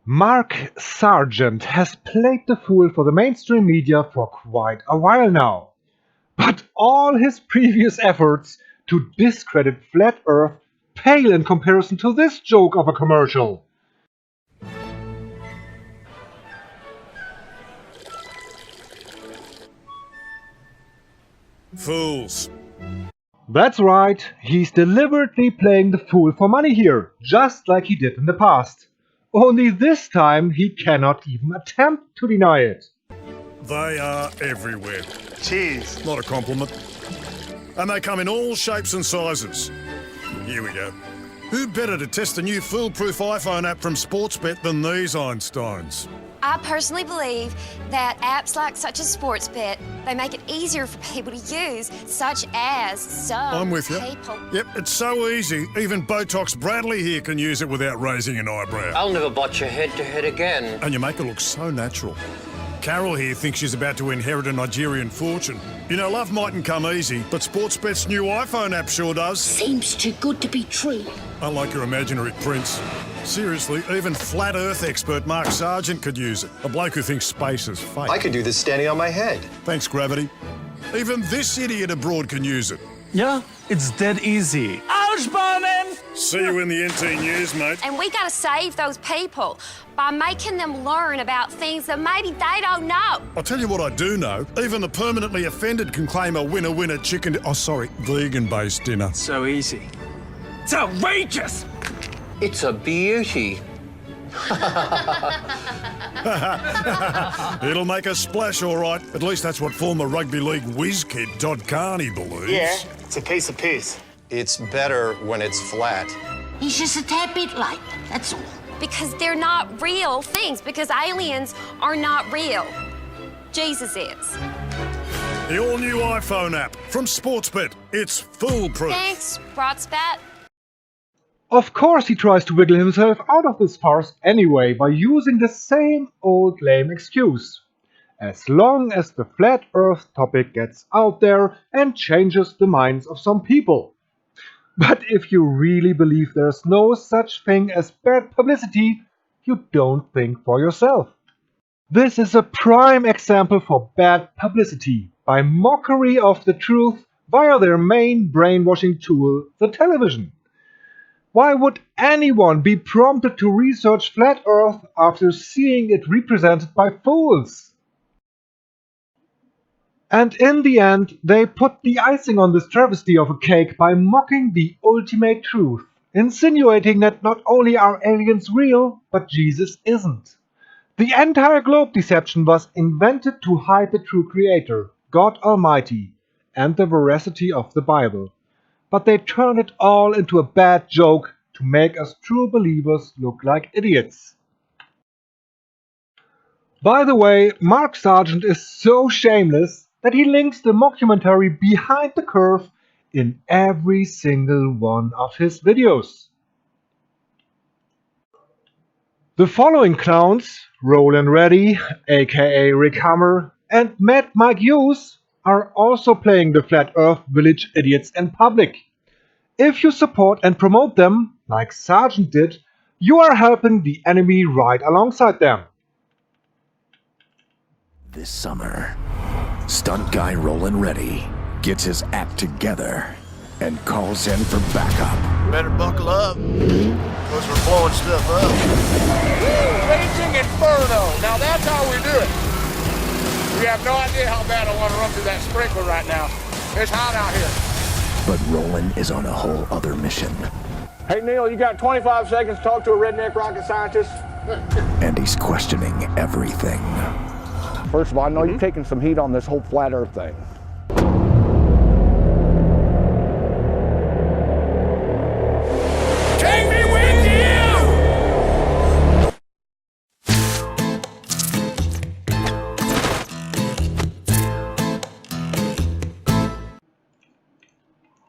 Mark Sargent has played the fool for the mainstream media for quite a while now. But all his previous efforts to discredit Flat Earth pale in comparison to this joke of a commercial. Fools. That's right, he's deliberately playing the fool for money here, just like he did in the past. Only this time he cannot even attempt to deny it. They are everywhere. Cheers. Not a compliment. And they come in all shapes and sizes. Here we go. Who better to test the new foolproof iPhone app from Sportsbet than these Einsteins? I personally believe that apps like such as Sportsbet, they make it easier for people to use, such as some I'm with you. people. Yep, it's so easy. Even Botox Bradley here can use it without raising an eyebrow. I'll never botch your head-to-head again. And you make it look so natural. Carol here thinks she's about to inherit a Nigerian fortune. You know, love mightn't come easy, but Sportsbet's new iPhone app sure does. Seems too good to be true. Unlike your imaginary prince. Seriously, even flat Earth expert Mark Sargent could use it. A bloke who thinks space is fake. I could do this standing on my head. Thanks, gravity. Even this idiot abroad can use it. Yeah, it's dead easy. Ausbannen! See you in the NT News, mate. And we gotta save those people by making them learn about things that maybe they don't know. I'll tell you what I do know. Even the permanently offended can claim a winner-winner chicken... vegan-based dinner. So easy. It's outrageous! It's a beauty. It'll make a splash, all right. At least that's what former rugby league whiz kid Todd Carney believes. Yeah, it's a piece of piss. It's better when it's flat. He's just a tad bit late, that's all. Because they're not real things, because aliens are not real. Jesus is. The all-new iPhone app from Sportsbet. It's foolproof. Thanks, Broadspat. Of course he tries to wiggle himself out of this farce anyway by using the same old lame excuse. As long as the flat earth topic gets out there and changes the minds of some people. But if you really believe there's no such thing as bad publicity, you don't think for yourself. This is a prime example for bad publicity by mockery of the truth via their main brainwashing tool, the television. Why would anyone be prompted to research flat Earth after seeing it represented by fools? And in the end, they put the icing on this travesty of a cake by mocking the ultimate truth, insinuating that not only are aliens real, but Jesus isn't. The entire globe deception was invented to hide the true creator, God Almighty, and the veracity of the Bible. But they turned it all into a bad joke to make us true believers look like idiots. By the way, Mark Sargent is so shameless that he links the mockumentary Behind the Curve in every single one of his videos. The following clowns, Roland Reddy, aka Rick Hammer, and Mad Mike Hughes, are also playing the Flat Earth Village idiots in public. If you support and promote them, like Sargent did, you are helping the enemy right alongside them. This summer, stunt guy Roland Reddy gets his act together and calls in for backup. Better buckle up, because we're blowing stuff up. Raging Inferno. Now that's how we do it. We have no idea how bad I want to run through that sprinkler right now. It's hot out here. But Roland is on a whole other mission. Hey, Neil, you got 25 seconds to talk to a redneck rocket scientist? And he's questioning everything. First of all, I know you're taking some heat on this whole flat earth thing. Take me with you!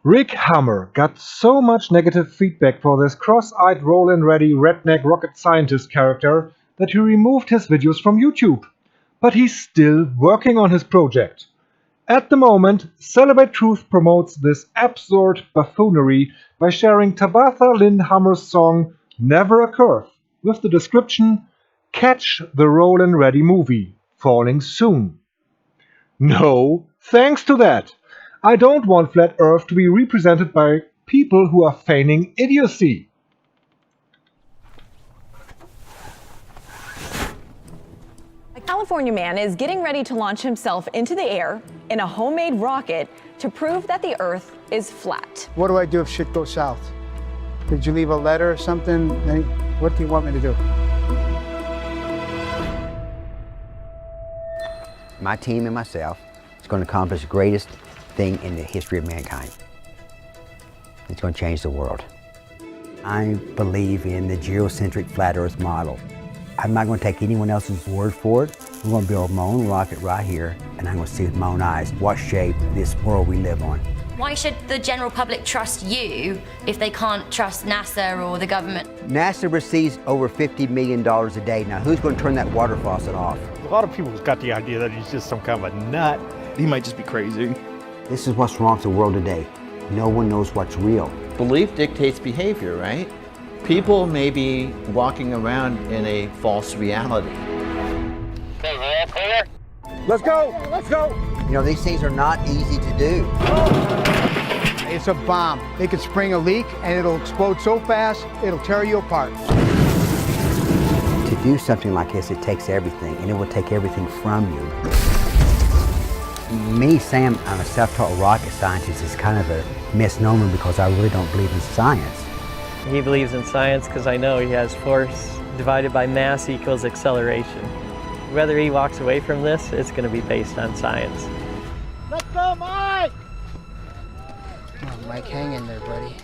Rick Hammer got so much negative feedback for this cross-eyed Roland Reddy redneck rocket scientist character that he removed his videos from YouTube. But he's still working on his project. At the moment, Celebrate Truth promotes this absurd buffoonery by sharing Tabitha Lynn Hammer's song Never a Curve with the description, Catch the Roll and Ready movie, falling soon. No, thanks to that. I don't want Flat Earth to be represented by people who are feigning idiocy. A California man is getting ready to launch himself into the air in a homemade rocket to prove that the Earth is flat. What do I do if shit goes south? Did you leave a letter or something? What do you want me to do? My team and myself is going to accomplish the greatest thing in the history of mankind. It's going to change the world. I believe in the geocentric flat Earth model. I'm not going to take anyone else's word for it. I'm going to build my own rocket right here, and I'm going to see with my own eyes what shape this world we live on. Why should the general public trust you if they can't trust NASA or the government? NASA receives over $50 million a day. Now, who's going to turn that water faucet off? A lot of people have got the idea that he's just some kind of a nut. He might just be crazy. This is what's wrong with the world today. No one knows what's real. Belief dictates behavior, right? People may be walking around in a false reality. Let's go! Let's go! You know, these things are not easy to do. It's a bomb. It can spring a leak and it'll explode so fast, it'll tear you apart. To do something like this, it takes everything, and it will take everything from you. Me saying I'm a self-taught rocket scientist is kind of a misnomer because I really don't believe in science. He believes in science because I know he has force divided by mass equals acceleration. Whether he walks away from this, it's going to be based on science. Let's go, Mike! Come on, Mike, hang in there, buddy.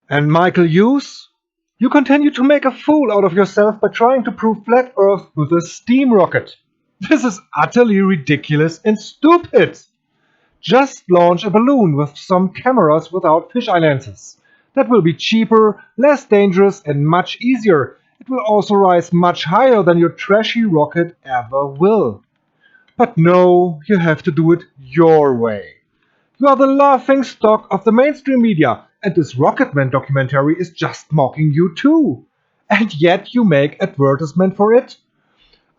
And Michael Hughes? You continue to make a fool out of yourself by trying to prove Flat Earth with a steam rocket. This is utterly ridiculous and stupid. Just launch a balloon with some cameras without fisheye lenses. That will be cheaper, less dangerous, and much easier. It will also rise much higher than your trashy rocket ever will. But no, you have to do it your way. You are the laughing stock of the mainstream media, and this Rocketman documentary is just mocking you too. And yet you make advertisement for it?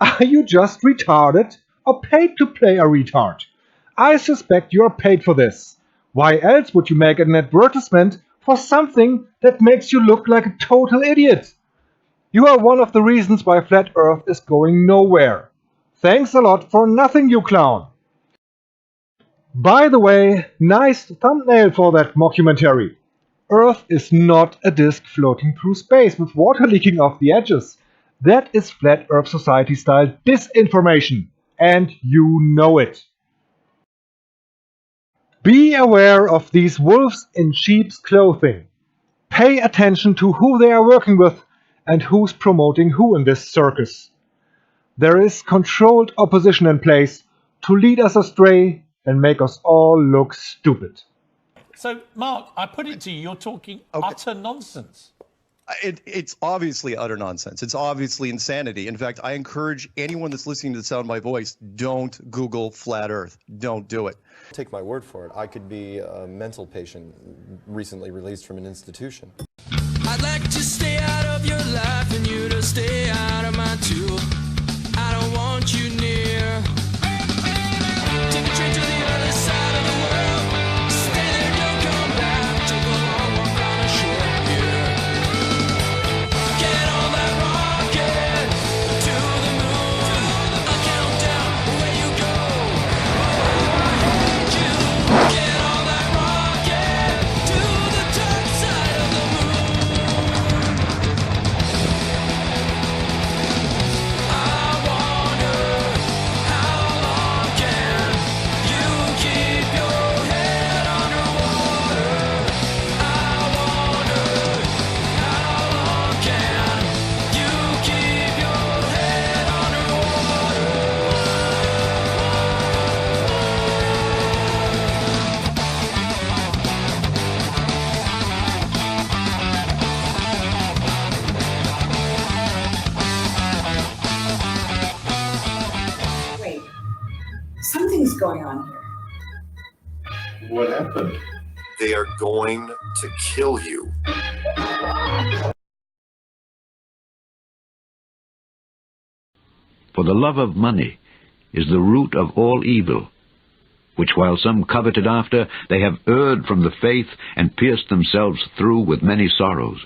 Are you just retarded or paid to play a retard? I suspect you are paid for this. Why else would you make an advertisement for something that makes you look like a total idiot? You are one of the reasons why Flat Earth is going nowhere. Thanks a lot for nothing, you clown. By the way, nice thumbnail for that mockumentary. Earth is not a disk floating through space with water leaking off the edges. That is Flat Earth Society style disinformation, and you know it. Be aware of these wolves in sheep's clothing. Pay attention to who they are working with and who's promoting who in this circus. There is controlled opposition in place to lead us astray and make us all look stupid. So, Mark, I put it to you, you're talking utter nonsense. It's obviously utter nonsense. It's obviously insanity. In fact, I encourage anyone that's listening to the sound of my voice, don't Google Flat Earth. Don't do it. Take my word for it. I could be a mental patient recently released from an institution. I'd like to stay out of your life and you to stay out of mine too. I don't want you near. Take a train to the other side of the world. Stay there, don't come back. Take a long walk on the shore here. Get on that rocket to the moon. I'll count down where you go. Get on that rocket to the dark side of the moon. I What happened? They are going to kill you. For the love of money is the root of all evil, which while some coveted after, they have erred from the faith and pierced themselves through with many sorrows.